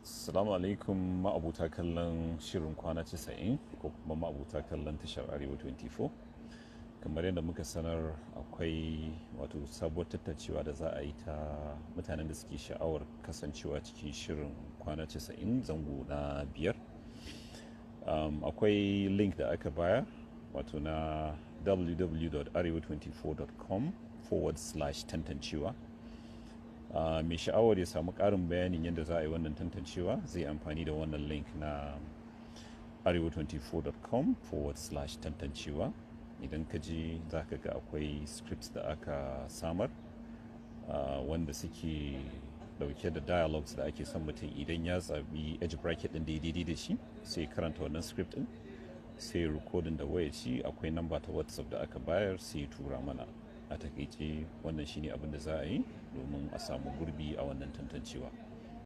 Assalamu alaikum ma'abuta kallon shirin kwana 90 ko kuma ma'abuta kallon tashar Arewa 24. Kamar yadda muka sanar akwai wato sabuwar tattacewa da za a yi ta mutanen da suke sha'awar kasancewa cikin shirin kwana 90 zango na biyar. Akwai link da aka baya wato na www.arewa24.com/tantancewa. Mai sha'awar ya samu ƙarin bayanin yadda za a yi wannan tantancewa zai amfani da wannan link na arewa24.com/tantancewa. Idan ka je za ka ga akwai scripts da aka samar wanda suke dauke da dialogues da ake son mutum idan ya zabi edge bracket din daidai da shi sai karanta wannan script din sai recording da waya ci akwai namba ta WhatsApp da aka bayar sai tura mana. A takaice wannan shine abin da za a yi domin a samu gurbi a wannan tantancewa.